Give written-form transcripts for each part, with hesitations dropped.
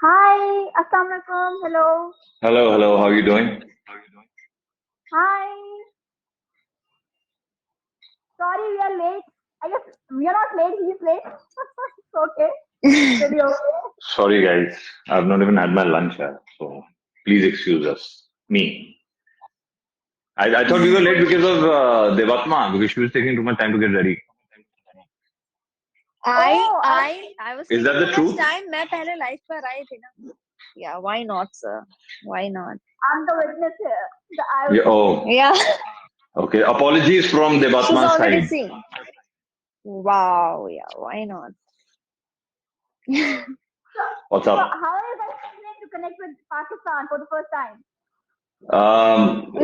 Hi, Assalamualaikum. Hello. Hello, hello. How are you doing? Hi. Sorry, we are late. I guess we are not late. He's late. It's okay. Really okay. Sorry, guys. I've not even had my lunch yet, so please excuse us. Me. I thought we were late because of Devatma, because she was taking too much time to get ready. I Oh, I I I was Is that taking the too much truth? time. मैं पहले live पर आई थी ना. Yeah, why not, sir? Why not? I'm the witness here. The Yeah. eyewitness. Oh, Yeah, okay. Apologies from she's Devatma's already side. seen. Wow, yeah, why not? So, What's so up? how are you guys feeling to connect with Pakistan for the first time?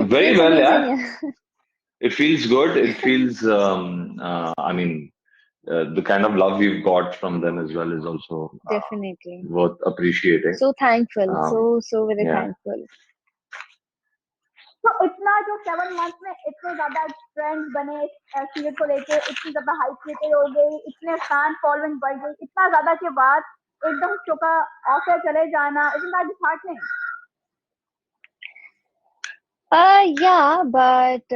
It Very feels well, amazing. yeah. Yeah. It feels good. It feels, I mean, the kind of love we've got from them as well is also Definitely. worth appreciating. So thankful. Um, So very yeah. thankful. तो इतना जो 7 month में इतने ज्यादा friends बने series को लेके इतनी ज्यादा हाइप क्रिएटेड हो गई इतने फैन फॉलोइंग बढ़ गई इतना ज्यादा के बाद एकदम शो का ऑफर चले जाना इतना disheartening Yeah, but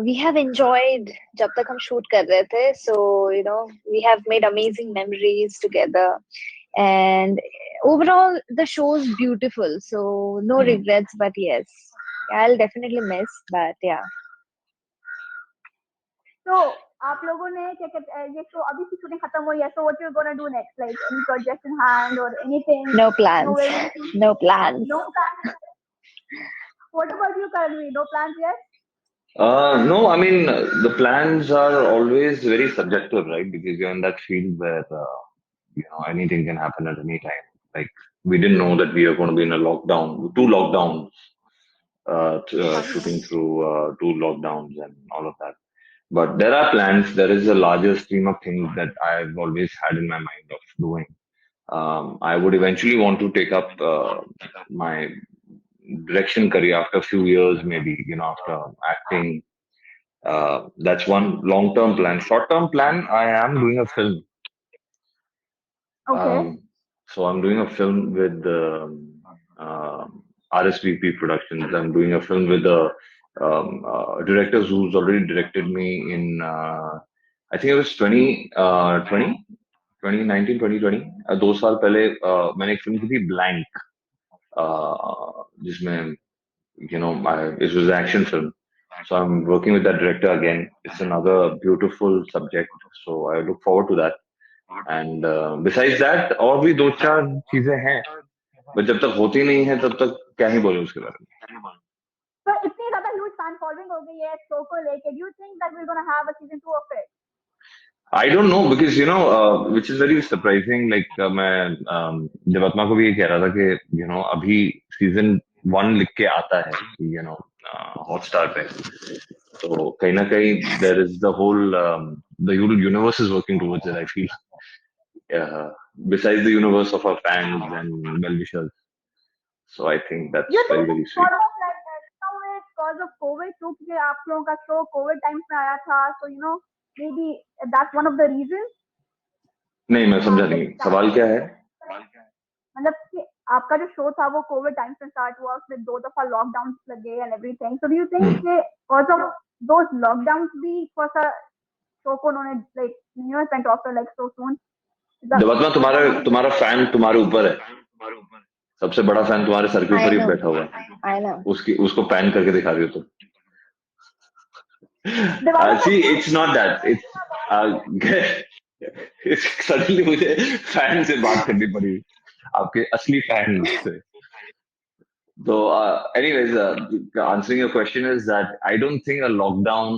we have enjoyed जब तक हम shoot कर रहे थे. So we have made amazing memories together, and overall the show's beautiful. So no Mm. regrets, but yes, I'll definitely miss. But yeah, तो आप लोगों ने क्या कहते हैं ये शो अभी की शूटिंग खत्म हुई है so what you gonna do next like any project in hand और anything no no plans, way no plans. No plan what about you करनी no plans yes No, I mean, the plans are always very subjective, right? Because you're in that field where, anything can happen at any time. Like, we didn't know that we are going to be in a lockdown, two lockdowns, shooting through two lockdowns and all of that. But there are plans. There is a larger stream of things that I've always had in my mind of doing. I would eventually want to take up my direction career after a few years, maybe, after acting. That's one long-term plan. Short-term plan, I am doing a film. Okay So I'm doing a film with RSVP Productions. I'm doing a film with the director who's already directed me in, I think it was 2020, 2019, 2020. 2 साल पहले मैंने एक film की थी blank जिसमें it was an action film. So I'm working with that director again. It's another beautiful subject. So I look forward to that. And besides that, और भी दो चार चीजें हैं. But जब तक होती नहीं है तब तक क्या ही बोले उसके बारे में. तो इतनी ज्यादा ह्यूज फैन फॉलोइंग हो गई है शो को लेके do you think that we are gonna have a season 2 of it I don't know because which is very surprising. Like मैं देवात्मा को भी ये कह रहा था कि अभी सीजन 1 लिख के आता है हॉटस्टार पे. तो कहीं ना कहीं there is the whole universe is working towards it. I feel uh, besides the universe of our fans and well-wishers. So I think you that's think very, very it's sweet. Sort of like somewhere because of Covid क्योंकि आप लोगों का show Covid times में आया था so maybe that's one of the reasons नहीं मैं समझा इट नहीं स्टार्ट सवाल क्या है. मतलब कि आपका जो शो था वो कोविड टाइम्स में स्टार्ट हुआ उसमें 2 दफा लॉकडाउन लगे and everything so do you think hmm. कि बिकॉज़ ऑफ दोस लॉकडाउन्स भी थोड़ा सा शो को उन्होंने like sent off like so soon Devatma तुम्हारा तुम्हारा फैन तुम्हारे ऊपर है. सबसे बड़ा फैन तुम्हारे सर के I ऊपर ही know, बैठा हुआ है. I know. उसको पैन करके दिखा रही हो तुम. दिवाला को See, क्यों it's not that. Suddenly मुझे फैन से बात करनी पड़ी. आपके असली फैन से. So, anyways, answering your question is that I don't think a lockdown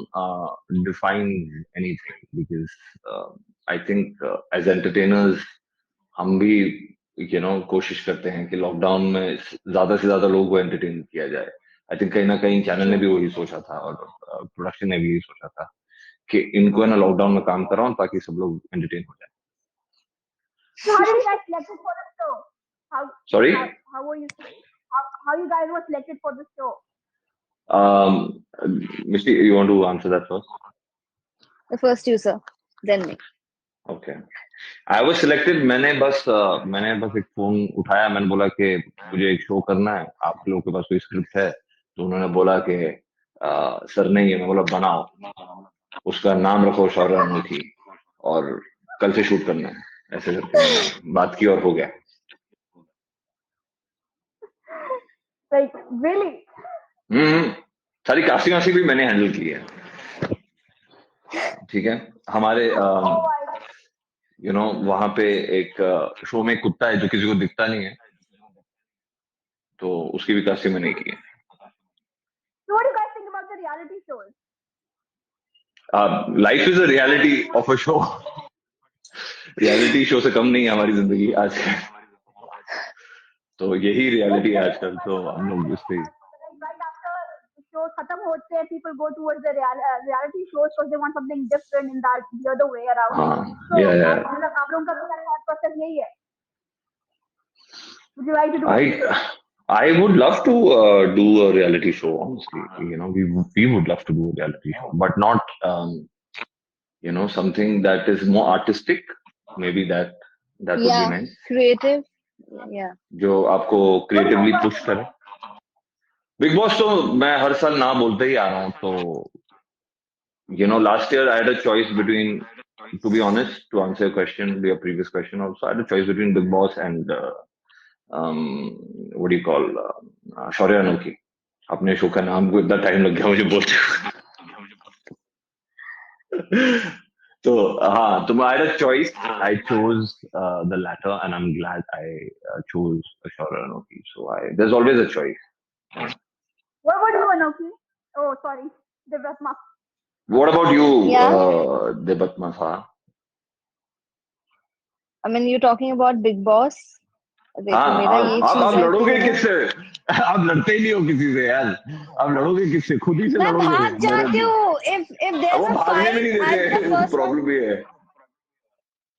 defines anything because I think as entertainers हम भी कोशिश करते हैं कि लॉकडाउन में ज्यादा से ज्यादा लोगों को एंटरटेन किया जाए. आई थिंक कहीं ना कहीं चैनल ने भी True. वही सोचा था और प्रोडक्शन ने भी यही सोचा था कि इनको है ना लॉकडाउन में काम कराओ ताकि सब लोग एंटरटेन हो जाए. So how did you guys selected for the show? How sorry. how were you how you guys were selected for the show? Misty, you want to answer that first? The first user, then me. Okay, I was selected. मैंने बस एक phone उठाया, मैंने बोला कि मुझे एक show करना है, आप लोगों के पास कोई स्क्रिप्ट है? तो उन्होंने बोला कि सर नहीं है। मैं बोला बनाओ, उसका नाम रखो शौर्य अनोखी, और कल से शूट करना है। ऐसे करके मैंने बात की और हो गया। Like really? हम्म। सारी कास्टिंग वास्टिंग भी मैंने हैंडल की है। ठीक है। हमारे Oh, I वहां पे एक शो में एक कुत्ता है जो किसी को दिखता नहीं है, तो उसकी भी कास्टिंग मैंने की है। So what do you guys think about the reality shows? Life is a reality of a show. Reality show से कम नहीं है हमारी जिंदगी आज। तो यही Like रियलिटी है like आजकल, तो हम लोग इस पे। right after shows khatam hote hain, people go towards the reality shows because they want something different in that the other way around. हाँ, So या मतलब आप लोगों का भी thought process यही है? Would you like to do it? I would love to do a reality show. Honestly, we would love to do a reality show, but not something that is more artistic. Maybe that would be Yeah, nice. creative. Yeah. जो आपको What creatively about push करे। Big boss तो मैं हर साल ना बोलते ही आ रहा हूँ, तो last year I had a choice between, to be honest, to answer your question, your previous question also, I had a choice between Big Boss and what do you call, Shaurya Anuki. अपने show का नाम को इतना time लग गया मुझे बोलते हुए। तो हाँ, तो I had a choice. I chose the latter, and I'm glad I chose Shaurya Anuki. So there's always a choice. what about you, Anoki? Oh, sorry, Devratma. What about you, Yeah. Debatma Saha? I mean, you're talking about Big Boss. देखो हाँ, मेरा ये आप चीज है कि लड़ोगे किससे? आप लड़ते ही नहीं हो किसी से यार। आप लड़ोगे किससे? खुद ही से मैं लड़ोगे। भाग मेरे जाती हूँ if there's वो a भागने भी fight नहीं I'm the देते। first one. प्रॉब्लम ये है।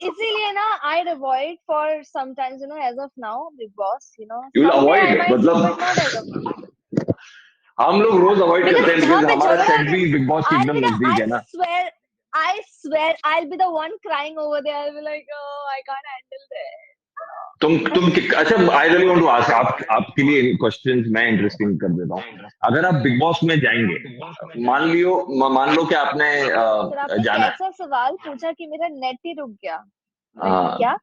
इसीलिए ना I'd avoid for sometimes as of now Big Boss you will someday I avoid might but not as मतलब? of now हम लोग रोज अवॉइड करते because हैं, जहाँ बिकॉज पे हमारा झगड़ा सेट भी बिग बॉस के I'll एकदम be the नजदीक है ना। I swear I'll be the one crying over there. I'll be like, oh, I can't handle this. अच्छा, I really want to ask, आपके लिए क्वेश्चंस मैं इंटरेस्टिंग कर देता हूँ। अगर आप बिग बॉस में जाएंगे, मान लो कि आपने फिर आपने जाना है। कैसा सवाल पूछा कि मेरा नेट ही रुक गया like हाँ, क्या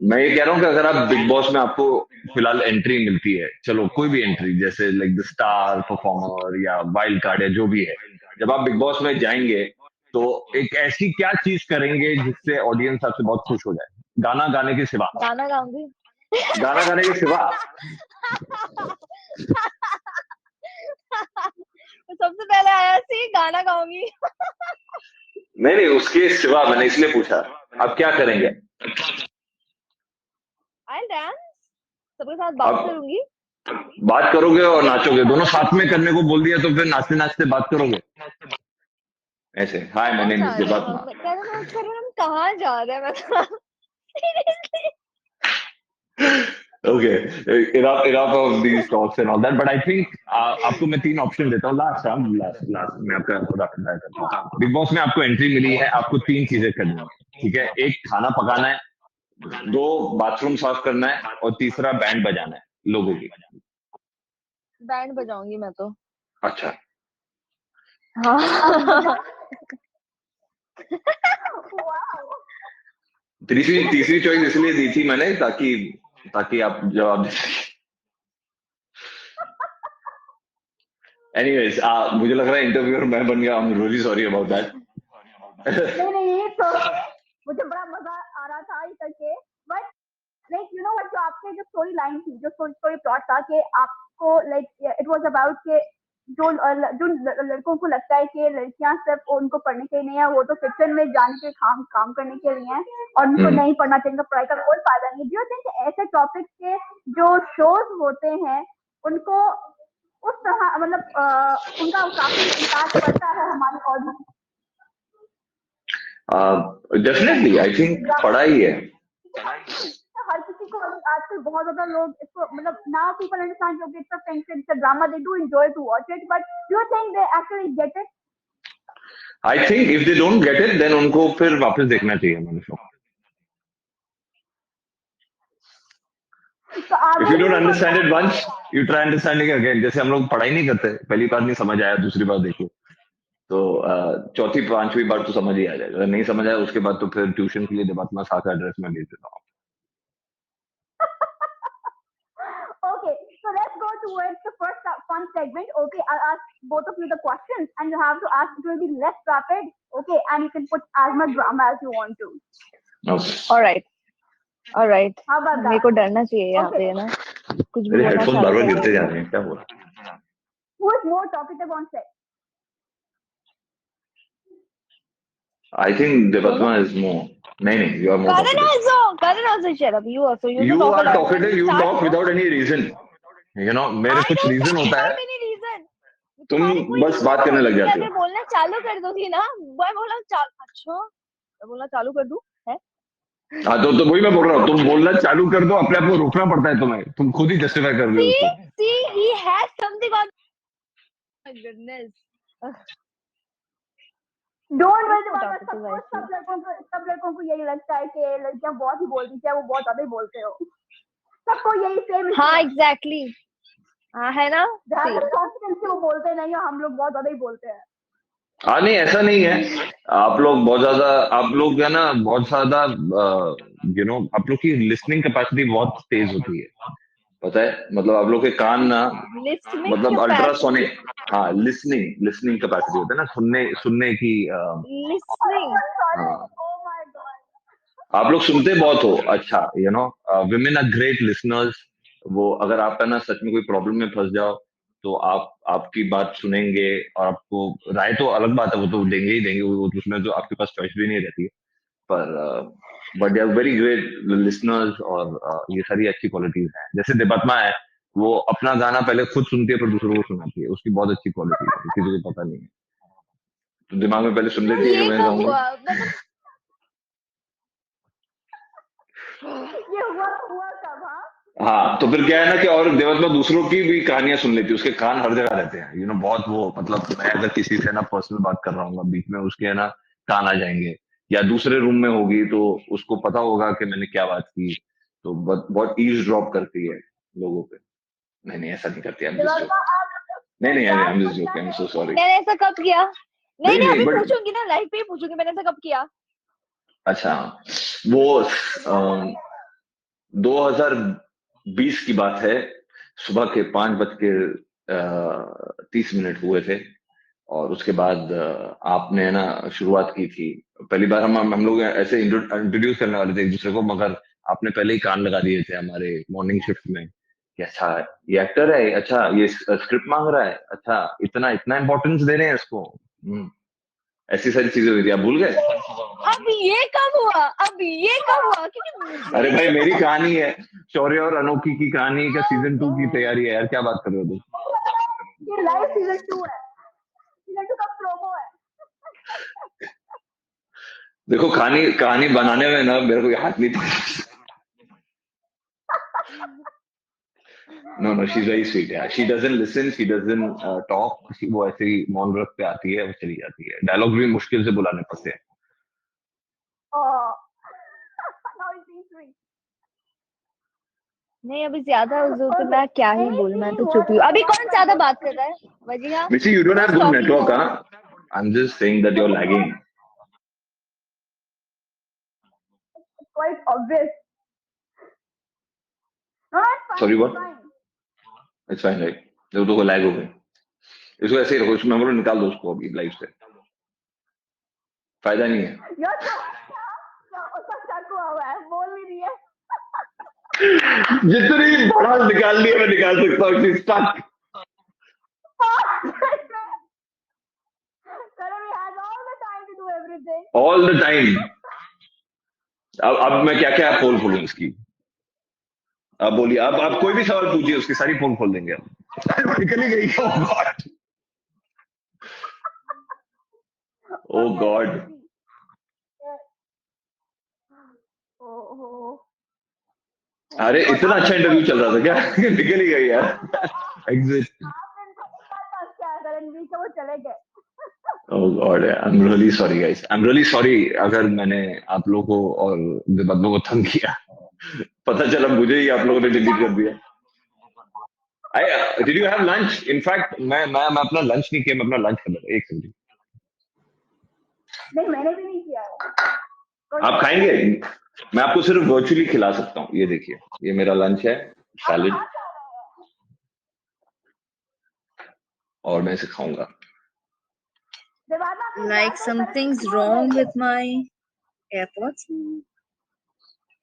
मैं ये कह रहा हूँ कि अगर आप बिग बॉस में आपको फिलहाल एंट्री मिलती है, चलो कोई भी एंट्री, जैसे लाइक द स्टार परफॉर्मर या वाइल्ड कार्ड या जो भी है, जब आप बिग बॉस में जाएंगे तो एक ऐसी क्या चीज करेंगे जिससे ऑडियंस आपसे बहुत खुश हो जाए, गाना गाने के सिवा? गाना गाऊंगी गाना गाने के सिवा? तो सबसे पहले आया सी गाना गाऊंगी नहीं नहीं, उसके सिवा मैंने इसलिए पूछा, आप क्या करेंगे? आई डांस सबके साथ बात आप करूंगी बात करोगे और देखिए नाचोगे, दोनों मैं साथ में करने को बोल दिया तो फिर नाचते नाचते बात करोगे ऐसे? हाय, माय कहाँ नेम जा इज रहे हैं देबात्मा। हम कह रहे मैं कर हम कहाँ जा रहे हैं मैं seriously Okay, enough of these talks and all that, but I think आपको मैं तीन ऑप्शन देता हूँ। लास्ट मैं आपका थोड़ा ट्राई करता हूँ। बिग बॉस में आपको एंट्री मिली है, आपको तीन चीजें करनी है। ठीक है, एक खाना पकाना है, दो बाथरूम साफ करना है, और तीसरा बैंड बजाना है लोगों की। बैंड बजाऊंगी मैं तो अच्छा, हाँ Wow. तीसरी तीसरी चॉइस इसलिए दी थी मैंने ताकि ताकि आप जवाब दे सकें। एनीवेज, मुझे लग रहा है इंटरव्यूअर मैं बन गया। I am really sorry about that. नहीं it's okay. मुझे बड़ा मजा आ रहा था ये करके but like you know what जो आपके जो स्टोरी लाइन थी जो स्टोरी प्लॉट था कि आपको लाइक इट वाज अबाउट के जो लड़कों को लगता है कि लड़कियां सिर्फ उनको पढ़ने के लिए नहीं है, वो तो फिक्शन में जाने के काम करने के लिए हैं और उनको नहीं पढ़ना चाहिए, पढ़ाई का कोई फायदा नहीं। डू यू थिंक ऐसे टॉपिक के जो शोज होते हैं उनको उस तरह मतलब उनका काफी इम्पैक्ट पड़ता है हमारी ऑडियंस? डेफिनेटली आई थिंक पढ़ा ही है। हर किसी को आजकल बहुत ज्यादा लोग इसको मतलब now people understand okay it's a drama they do enjoy to watch it but do you think they actually get it? I think if they don't get it then उनको फिर वापस देखना चाहिए मैंने शो। तो इफ आगे you don't नहीं understand होता। It once you try understanding again. जैसे हम लोग पढ़ाई नहीं करते, पहली बार नहीं समझ आया दूसरी बार देखो तो चौथी पांचवी बार तो समझ ही आ जाएगा। अगर नहीं समझ आया उसके बाद तो फिर ट्यूशन के लिए देवात्मा शाह का एड्रेस में भेज देता हूँ। Okay, so let's go towards the first fun segment. Okay, I'll ask both of you the questions, and you have to ask. It will be less rapid. Okay, and you can put as much drama as you want to. Okay. Alright alright. How about मेरे that? को डरना चाहिए यहाँ Okay, पे, है ना, कुछ भी मेरे बोलना हेडफोन बार चालू बार कर गिरते जा देगा। रहे हैं, क्या हो रहा who is more talkative on set? है? आई थिंक दोनों। Devatma is more. नहीं नहीं, you are more talkative. Karan also shut up. You also, you you talk a are lot. Talkative, you Start talk no. Without any reason. You know मेरे I कुछ don't reason talk होता है, without any reason. तुम तुम्हारे कोई बस reason बात नहीं करने लग होगी। मैं जाते हो। अगर बोलना चालू कर दूंगी ना, मैं बोला अच्छा, मैं बोलना चालू कर दूं है। हाँ तो वही मैं बोल रहा हूँ, तुम बोलना चालू कर दो, अपने आप को रोकना पड़ता है तुम्हें, तुम खुद ही जस्टिफाई कर रहे हो See, उसको। see, he has something on. My goodness. Don't He's worry not about talkative, I सब feel. लड़कों को यही लगता है कि लड़कियां बहुत ही बोलती, चाहे वो बहुत ज्यादा ही बोलते हो। सबको यही सेम इशू हाँ, है। exactly. हाँ, है ना? जहाँ See. तक कॉन्फिडेंस से वो बोलते नहीं है, हम लोग बहुत ज्यादा ही बोलते हैं। हाँ नहीं ऐसा नहीं है, आप लोग बहुत ज्यादा, आप लोग है ना बहुत ज्यादा, यू नो आप लोग की लिसनिंग कैपेसिटी बहुत तेज होती है, पता है, मतलब आप लोग के कान ना, Listening मतलब capacity. अल्ट्रासोनिक। हाँ लिसनिंग लिसनिंग कैपेसिटी होता है ना, सुनने सुनने की Listening. सॉरी, हाँ ओ माय गॉड। आप लोग सुनते बहुत हो। अच्छा you know women are great listeners. वो अगर आप है ना सच में कोई प्रॉब्लम में फंस जाओ तो आप आपकी बात सुनेंगे, और आपको राय तो अलग बात है, वो तो देंगे ही देंगे, वो उसमें तो आपके पास चॉइस भी नहीं रहती है। पर but they are very great listeners, और ये सारी अच्छी क्वालिटीज हैं। जैसे देवात्मा है, वो अपना गाना पहले खुद सुनती है फिर दूसरों को सुनाती है, उसकी बहुत अच्छी क्वालिटी है, किसी को पता नहीं है। तो दिमाग में पहले सुन लेती है कि ये मैं कब गाऊंगी। हुआ मतलब? ये हुआ कब? हाँ, हाँ तो फिर क्या है ना कि और देवात्मा दूसरों की भी कहानियां सुन लेती है, उसके कान हर जगह रहते हैं, यू नो बहुत वो, मतलब मैं अगर किसी से ना पर्सनल बात कर रहा हूँ बीच में उसके है ना कान आ जाएंगे, या दूसरे रूम में होगी तो उसको पता होगा कि मैंने क्या बात की, तो बहुत बहुत ईज ड्रॉप करती है लोगों पे। नहीं नहीं ऐसा नहीं करती, I am just Diwakar joking. आप नहीं नहीं आई मजाक एम जस्ट करता जोकिंग, आई एम है। So sorry. मैंने ऐसा कब किया? नहीं नहीं नहीं, नहीं अभी बट पूछूंगी ना, लाइव पे ही पूछूंगी मैंने ऐसा कब किया। अच्छा, वो 2020 की बात है, सुबह के 5:30 हुए थे, और उसके बाद आपने ना शुरुआत की थी। पहली बार हम लोग ऐसे इंट्रोड्यूस करने वाले थे एक दूसरे को, मगर आपने पहले ही कान लगा दिए थे हमारे मॉर्निंग शिफ्ट में कि अच्छा ये एक्टर है, अच्छा ये स्क्रिप्ट मांग रहा है, अच्छा इतना इतना इंपॉर्टेंस दे रहे हैं इसको। ऐसी सारी चीजें हुई थी, आप भूल गए? अब ये कब हुआ? अब ये कब हुआ? क्योंकि अरे मुझे भाई नहीं मेरी पता। कहानी है, शौर्य और अनोखी की कहानी का सीजन 2 की तैयारी है यार, क्या बात कर रहे हो तुम? ये लाइव सीजन 2 है, सीजन 2 का प्रोमो है। देखो कहानी कहानी बनाने में ना मेरे को हाथ नहीं था। No no she is very sweet यार, she doesn't listen, she doesn't talk, वो ऐसे ही मौन रख पे आती है, वो चली जाती है, डायलॉग भी मुश्किल से बुलाने पड़ते हैं। नाउ इट सीन्स मी। नहीं, अभी ज्यादा उस पे ओके, मैं क्या ही एनी बोलूं, मैं सीन तो चुप व्हाट ही हूँ। अभी दिवाकर कौन has ज्यादा both बात of कर you? रहा है? Wajiha? Michi, you don't Who's have good talking network, more? huh? I'm just saying that you're lagging. It's quite obvious. No, no, it's fine, Sorry it's what? fine. It's fine right? देखो तो lag हो गई, इसको ऐसे ही रखो, इस memory निकाल दो उसको अभी लाइव से, फायदा नहीं है। You're so क्या उसका शक हुआ है, बोल नहीं रही है। जितनी बड़ा निकाल लिया मैं निकाल सकता हूँ, she's stuck Karan has all the time to do everything. all the time। अब मैं क्या क्या पोल खोलूं इसकी, अब बोलिए, अब आप कोई भी सवाल पूछिए, उसकी सारी पोल खोल देंगे अब। निकल ही गई, oh god, oh Okay, god. let's see. Oh, अरे इतना अच्छा इंटरव्यू चल रहा था क्या? निकल ही गई यार, एग्जिट। आपने इनको इतना टच किया है करण जी कि वो चले गए। Oh God, I'm really sorry, guys. I'm really sorry अगर मैंने आप लोगों को और बदलों को तंग किया. पता चला मुझे ही आप लोगों ने डिलीट कर दिया. Did you have lunch? In fact, मैं अपना lunch नहीं किया, मैं अपना lunch कर रहा. एक सेकंड. नहीं मैंने भी नहीं किया है. आप खाएंगे? मैं आपको सिर्फ वर्चुअली खिला सकता हूँ. ये देखिए, ये मेरा लंच है, सैलेड, और मैं इसे खाऊंगा. Like something's wrong with my AirPods.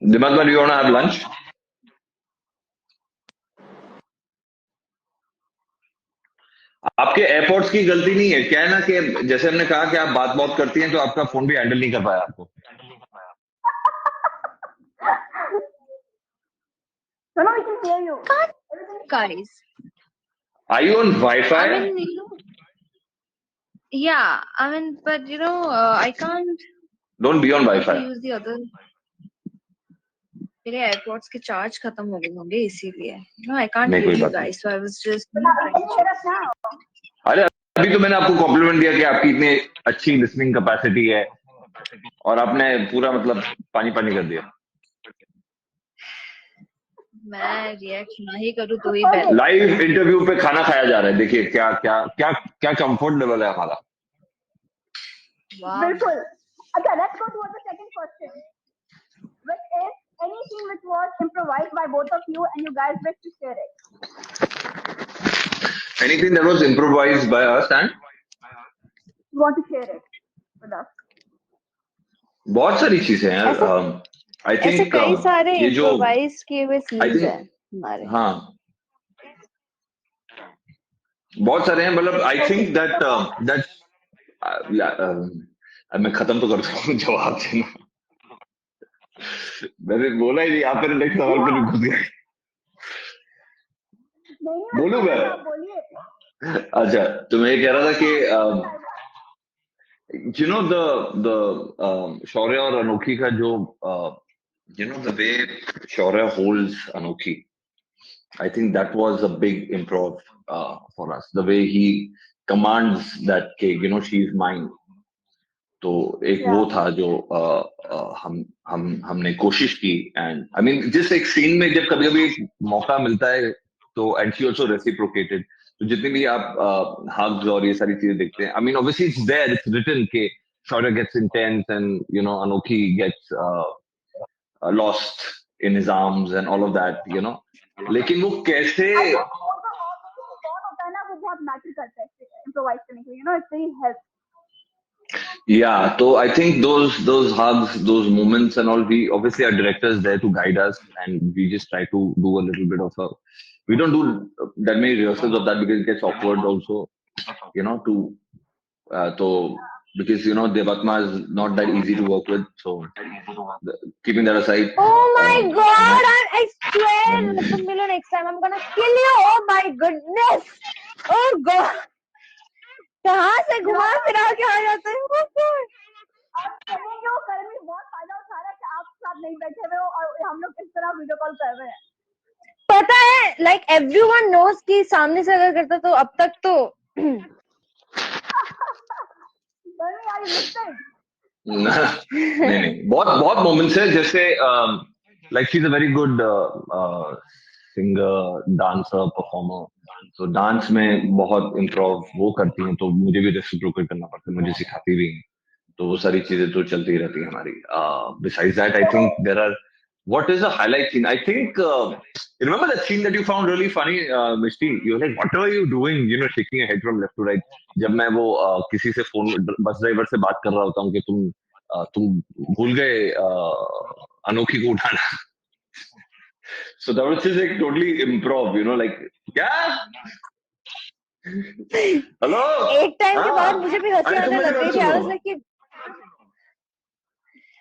दिमाग में, you wanna have lunch? आपके एयरपोर्ट्स की गलती नहीं है. क्या है ना कि जैसे हमने कहा कि आप बात बहुत करती हैं, तो आपका फोन भी हैंडल नहीं कर पाया आपको. No, no, we can hear you. Guys, Are you on Wi-Fi? I mean, yeah, I mean, but I can't Don't be on Wi-Fi. use the other. मेरे AirPods के चार्ज खत्म हो गए होंगे इसीलिए. I can't नहीं, hear कोई you बात नहीं. guys, so I was just Can you hear us now? अरे अभी तो मैंने आपको कॉम्प्लीमेंट दिया कि आपकी इतनी अच्छी लिसनिंग कैपेसिटी है, और आपने पूरा मतलब पानी पानी कर दिया. मैं रिएक्ट नहीं करूँ तो ही बेहतर. लाइव इंटरव्यू पे खाना खाया जा रहा है. देखिए क्या क्या क्या क्या कंफर्ट लेवल है हमारा. Wow. बिल्कुल. अच्छा, let's go to the second question. Which is anything which was improvised by both of you and you guys wish to share it? Anything that was improvised by us and You want to share it with us? बहुत सारी चीजें हैं. आई ऐसे think कई सारे ये जो improvise किए हुए आई सीन्स हैं थिंक, हमारे. हाँ, बहुत सारे हैं. मतलब आई थिंक दैट मैं खत्म तो करता हूँ जवाब देना. मैंने बोला ही नहीं, आप मेरे नेक्स्ट सवाल पे घुस गए. बोलूं मैं? आप बोलिए. अच्छा, तो मैं ये कह रहा था कि you know the शौर्य और अनोखी का जो the way शौर्य holds अनोखी, I think that was a big improv for us. The way he commands that she's mine. तो एक वो था जो हमने कोशिश की. एंड आई मीन जिस एक सीन में जब कभी कभी एक मौका मिलता है, तो एंड शी आल्सो रेसिप्रोकेटेड. तो जितने भी आप हग्स और ये सारी चीजें देखते हैं, I mean obviously it's there, it's written के Shaurya gets intense and Anokhi gets lost in his arms and all of that. लेकिन वो कैसे कौन होता है ना, वो बहुत मैटर करता है इम्प्रोवाइज करने के लिए. It's very help. Yeah, so I think those hugs, those moments and all, we obviously our directors there to guide us, and we just try to do a little bit of a. We don't do that many rehearsals of that because it gets awkward also, to so because Devatma is not that easy to work with, so keeping that aside. Oh my God! I swear, तुम मिलो next time, I'm gonna kill you. Oh my goodness! Oh God! कहाँ से घुमा फिरा के आ जाते हैं. Oh God! करण भी बहुत फायदा उठा रहा है कि आप साथ नहीं बैठे हुए हो और हम लोग इस तरह वीडियो कॉल कर रहे हैं. पता है, like everyone knows कि सामने से अगर करता तो अब तक तो. नहीं, बहुत मोमेंट्स है. जैसे like she is a very good singer, dancer, performer. तो डांस में बहुत इम्प्रोव वो करती हैं, तो मुझे भी रेसिप्रोकेट करना पड़ता है, मुझे सिखाती भी हैं. तो वो सारी चीजें तो चलती ही रहती है हमारी. Besides that I think there are what is a highlight scene? I think remember that scene that you found really funny, Mishti? You were like, what are you doing? Shaking your head from left to right. जब मैं वो किसी से phone bus driver से बात कर रहा होता हूँ कि तुम भूल गए अनोखी को उठाना. So that was just like totally improv, like क्या? हेलो. एक टाइम के बाद मुझे भी हंसी आने लग गई थी. I was like,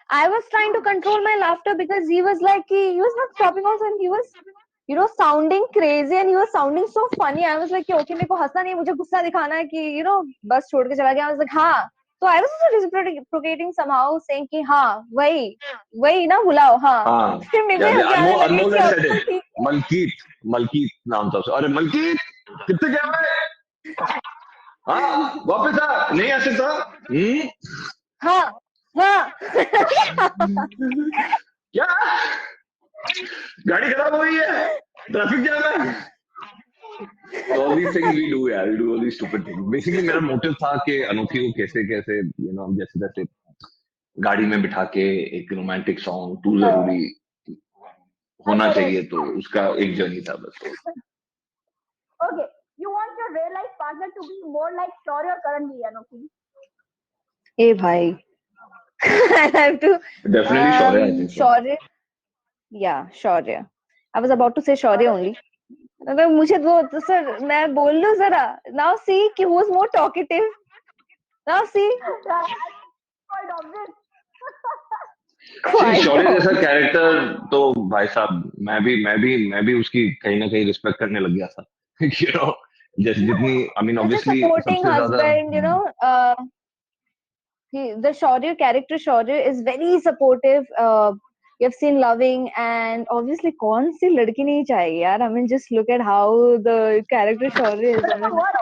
I was trying to control my laughter because he was like, he was not stopping also, and he was, sounding crazy and he was sounding so funny. I was like, okay, मेरे को हंसना नहीं है, मुझे गुस्सा दिखाना है कि, बस छोड़ के चला गया. I was like, हाँ. So I was also reciprocating somehow, saying कि हाँ, वही ना बुलाओ, हाँ. फिर मेरे को हंसी आने लगी कि मलकीत नाम था. अरे मलकीत कितने गया है? हाँ वापस आ, नहीं आ सकता। हाँ हाँ क्या गाड़ी खराब हो गई है, ट्रैफिक जाम है। So all these things we do, yeah, we do all these stupid things. Basically मेरा मोटिव था कि अनोखी को कैसे कैसे जैसे तैसे गाड़ी में बिठा के एक रोमांटिक सॉन्ग टू जरूरी I होना get it. चाहिए, तो उसका एक जर्नी था बस। Okay, you want your real life partner to be more like Shaurya or Karanveer, Anokhi? ए भाई I have to definitely Shaurya, I think so. Shaurya. Yeah, Shaurya. I was about to say Shaurya only. मतलब मुझे वो तो sir मैं बोल लूं जरा. Now see कि who's more talkative. Now see. Quite obvious. सी Quite शौर्य जैसा obvious. कैरेक्टर तो भाई साहब मैं भी उसकी कहीं ना कहीं रिस्पेक्ट करने लग गया था। यू नो जैसे जितनी I mean Such a obviously supporting सबसे ज्यादा husband, you know. The Shaurya character Shaurya is very supportive. You've seen loving and obviously कौन सी लड़की नहीं चाहिए यार. I mean just look at how the character Shaurya is. But I you know mean what?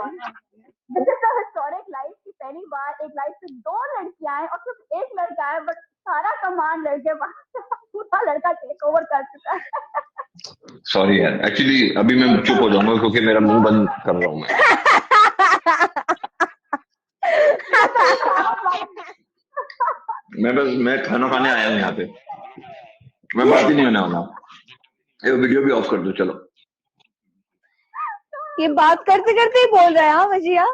This is a historic life कि पहली बार एक life में दो लड़कियां हैं और सिर्फ एक लड़का है, बट सारा कमांड लड़के पास पूरा लड़का टेक ओवर कर चुका है। सॉरी यार, एक्चुअली अभी मैं चुप हो जाऊंगा क्योंकि मेरा मुंह बंद कर रहा हूँ मैं। Literally सारा लाइफ। मैं खाना खाने आया हूँ यहाँ पे, मैं बात ही नहीं होने वाला। ये वीडियो भी ऑफ कर दो चलो। ये बात करते करते ही बोल रहा है हाँ भजिया.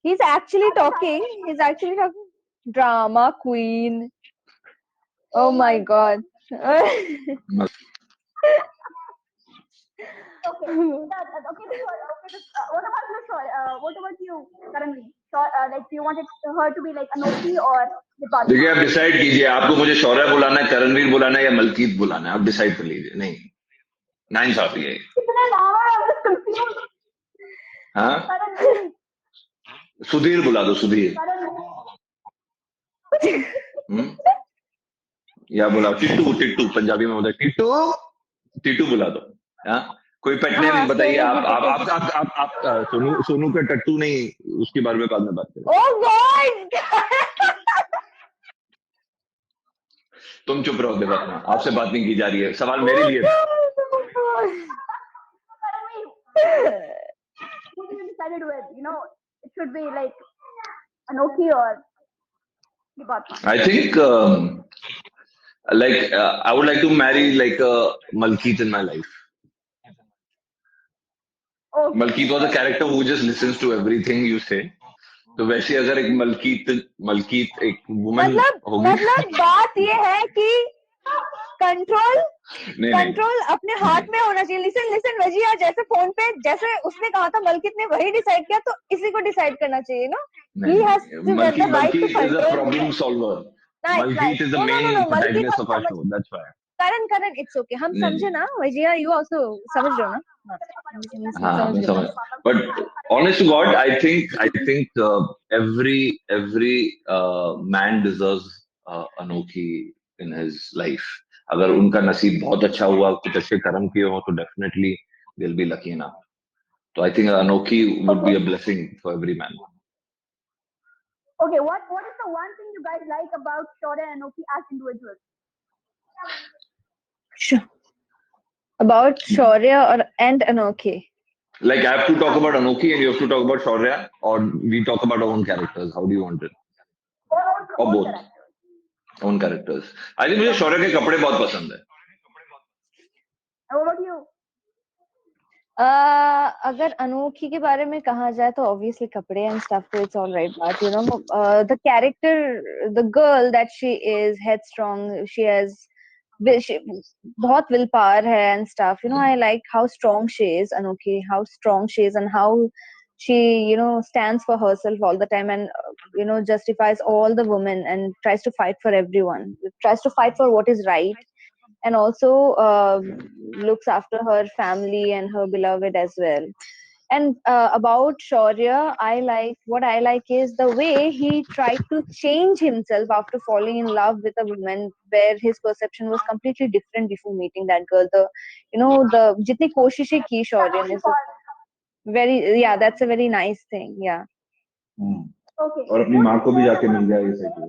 He's actually talking. He's actually talking. Drama queen. Oh my god. Okay. Okay. What about you? What about you, Karanveer? Like, do you wanted her to be like Anokhi or देखिए Dipadma? आप decide कीजिए, आपको मुझे शौर्य बुलाना है, करणवीर बुलाना है या मलकीत बुलाना है, आप डिसाइड कर लीजिए। नहीं नाइंसाफी है। कितने नाम है? I'm just confused. हाँ Karanveer. सुधीर बुला दो, सुधीर। Karanveer. हम्म या बुलाओ टिट्टू, टिट्टू पंजाबी में बोलते हैं टिट्टू, टिट्टू बुला दो। हाँ कोई पेट नेम हाँ बताइए सोनू की आप आप टिकट. आप आप आप, आप सोनू सोनू का टट्टू नहीं, उसके बारे में बाद में बात करें। Oh god. तुम चुप रहो देवरत्ना, आपसे बात नहीं की जा रही है, सवाल मेरे Oh लिए था। god. Karanveer. Who you decided with? It should be like Anokhi or Dipadma. I think like I would like to marry like a Malkeet in my life. Okay. Malkeet was a character who just listens to everything you say. तो वैसे अगर एक मलकीत मलकीत एक woman होगी। मतलब बात ये है कि कंट्रोल नहीं नहीं कंट्रोल अपने नहीं हाथ नहीं में होना चाहिए. लिसन लिसन वजिया जैसे फोन पे जैसे उसने कहा था मलकित ने वही डिसाइड किया तो इसी को डिसाइड करना चाहिए ना. नहीं ही हैज नहीं, to get the right to Malkeet is a control. Problem solver. Nice nice. Malkeet is the no no no man no Malkit protagonist of और आवर समझ. Show, that's why. Karan Karan it's okay. हम नहीं समझे नहीं ना वजिया. यू आल्सो समझ रहे हो ना. हाँ, हाँ समझ मैं रहे हो. समझ, but honest to God, I think every man deserves अनोखी in his life. अगर उनका नसीब बहुत अच्छा हुआ, कुछ अच्छे कर्म किए हो, तो definitely they'll be lucky enough. So I think अनोखी would be Okay. a blessing for every man. Okay. What is the one thing you guys like about Shaurya and Anokhi as individuals? About Shaurya or and Anokhi. Like I have to talk about Anokhi and you have to talk about Shaurya, or we talk about our own characters. How do you want it? Or Own both? character. Own characters. I think मुझे शौर्य के कपड़े बहुत पसंद है। And what about you? अगर अनोखी के बारे में कहा जाए तो obviously कपड़े and stuff तो it's all right, but you know the character, the girl that she is headstrong, she has she, बहुत will power है and stuff, you know. I like how strong she is Anokhi, how strong she is and how she stands for herself all the time and justifies all the women and tries to fight for everyone, tries to fight for what is right, and also looks after her family and her beloved as well. And about Shaurya, what I like is the way he tried to change himself after falling in love with a woman where his perception was completely different before meeting that girl. The jitni koshishein ki Shaurya ne, so very, yeah, that's a very nice thing. Yeah. Okay. और अपनी Who माँ takes को भी more जाके number mill of जाए ये सही है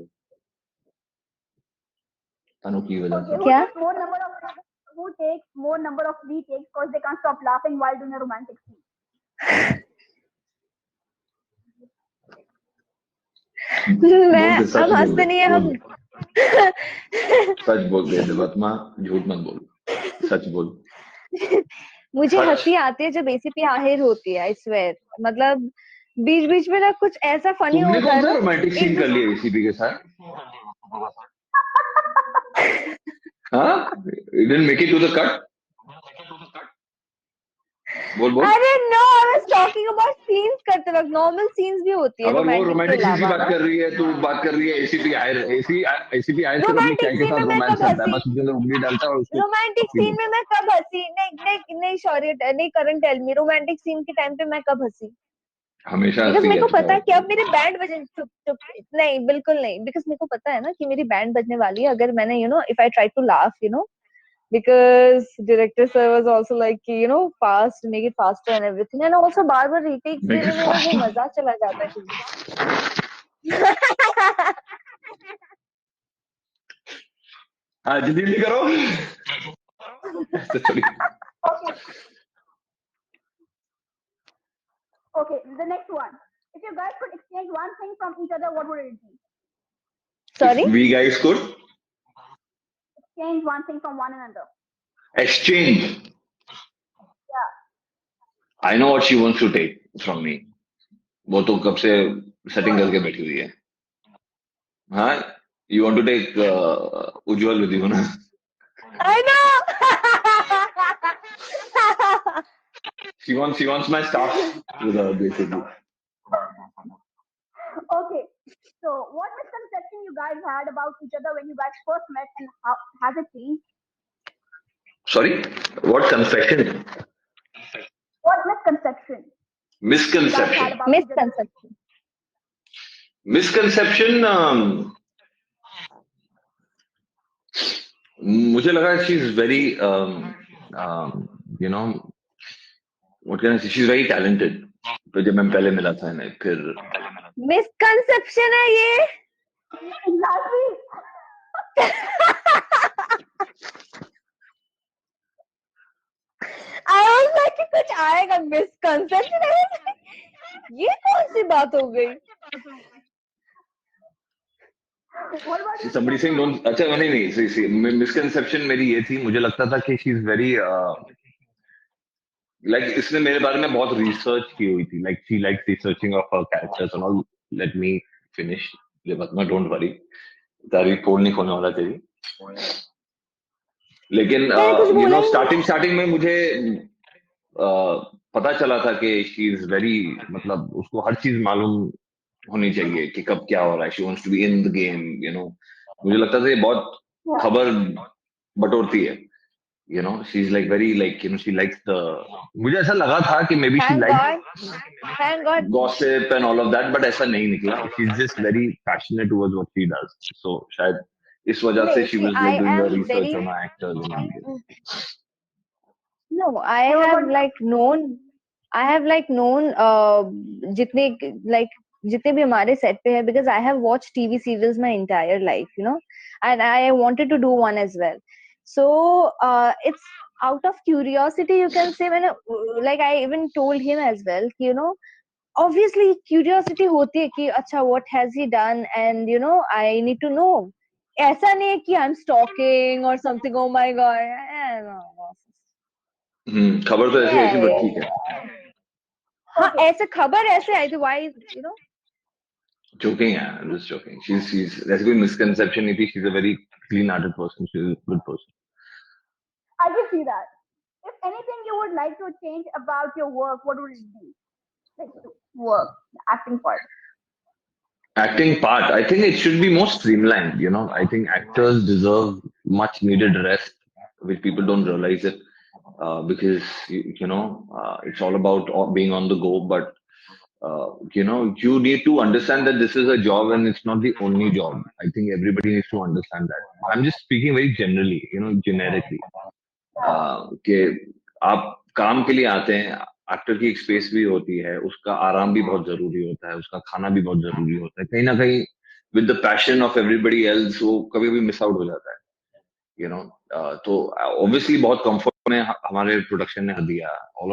तनु की वजह okay, से who क्या? takes more number of retakes because they can't stop laughing while doing a romantic scene? मैं बोल दे सच हम बोल दे हंसते नहीं है बोल हम। दे सच बोल दे देवात्मा झूठ मत बोल सच बोल मुझे सच हंसी आती है जब एसीपी आहिर होती है, आई स्वेर। मतलब बीच बीच में ना कुछ ऐसा फनी तुमने होता कौन है सा ना। रोमांटिक एक सीन कर दूसरे लिया एसीपी के साथ हाँ you didn't make it to the cut बोल बोल अरे no, I was talking about scenes करते वक्त। नॉर्मल सीन्स भी होती है अगर वो रोमांटिक के रोमांटिक सीन की अलावा बात ना। कर रही है तू बात कर रही है एसीपी आयर एसीपी आयर सिर्फ अपनी रोमांटिक चाय के सीन में साथ मैं रोमांस कब करता है हंसी? बस उसके अंदर उंगली डालता है और उसको रोमांटिक पप्पी सीन में बोलता मैं कब हंसी? नहीं नहीं नहीं, सॉरी नहीं, करण टेल मी, रोमांटिक सीन के टाइम पे मैं कब हंसी? है हमेशा बिकॉज हंसती मेरे है को अच्छा पता है कि होता है अब मेरी बैंड बजने, चुप चुप, नहीं बिल्कुल नहीं, बिकॉज मेरे को पता है ना कि मेरी बैंड बजने वाली है अगर मैंने if I try to laugh because director sir was also like कि fast, make it faster and everything, and also bar bar retakes make देने इट में ना वो फास्ट मजा चला जाता है कहीं। हाँ जल्दी जल्दी करो ऐसे थोड़ी Okay. Okay. The next one. If you guys could exchange one thing from each other, what would it be? if Sorry? we guys could Exchange one thing from one another. exchange Yeah. I know what she wants to take from me वो तो कब से setting What? करके बैठी हुई है हाँ you want to take Ujjwal with you ना I know. she wants my staff with her basically Okay. So, what misconception you guys had about each other when you guys first met, and how has it changed? sorry what confession What misconception you guys had misconception about each other? Misconception. misconception मुझे लगा she is very you know what can I से she is very talented तो जब मैं पहले मिला था इन्हें फिर Misconception है ये। Exactly. I was like कि कुछ आएगा misconception। ये कौन सी बात हो गई? What about you, somebody saying Deepatma? don't अच्छा नहीं नहीं see misconception मेरी ये थी मुझे लगता था कि शी इज वेरी लाइक इसने मेरे बारे में बहुत रिसर्च की हुई थी like she like researching of her characters and all let me finish ये बात मैं डोंट वरी तारीफ पोल नहीं होने वाला तेरी लेकिन मैंने कुछ यू बोला नो ही नहीं। स्टार्टिंग स्टार्टिंग में मुझे पता चला था कि शी इज वेरी मतलब उसको हर चीज मालूम होनी चाहिए कि कब क्या हो रहा है she wants to be in the game you know मुझे लगता था ये बहुत Yeah. खबर बटोरती है you know she is like very like you know she likes the मुझे ऐसा लगा था कि maybe she Thank like God, thank God। Gossip and all of that but ऐसा नहीं निकला she is just very passionate towards what she does so शायद इस वजह से नहीं, she see, was I like doing am the research very on actors and no, I What have about like known, I have like known जितने like जितने भी हमारे set पे है, because I have watched TV serials my entire life, and I wanted to do one as well. So it's out of curiosity, you can say, when like I even told him as well, obviously curiosity होती है कि अच्छा what has he done, and I need to know. ऐसा नहीं है कि I'm stalking or something, oh my God, no. खबर तो ऐसी आई थी बट Yeah. ठीक है हाँ, okay? ऐसे खबर ऐसे आई थी, why, joking yeah I'm just joking she's there's कोई misconception नहीं थी she's a very clean hearted person she's a good person I can see that. If anything you would like to change about your work, what would it be? Like work, the acting part. acting part I think it should be more streamlined you know I think actors deserve much needed rest which people don't realize it because it's all about being on the go but you need to understand that this is a job and it's not the only job I think everybody needs to understand that I'm just speaking very generally generically कि आप काम के लिए आते हैं actor की एक space भी होती है, उसका आराम भी बहुत जरूरी होता है, उसका खाना भी बहुत जरूरी होता है, कहीं ना कहीं with the passion of everybody else वो कभी कभी मिस आउट हो जाता है, यू नो। तो ऑब्वियसली बहुत कंफर्ट में हमारे प्रोडक्शन ने दिया, ऑल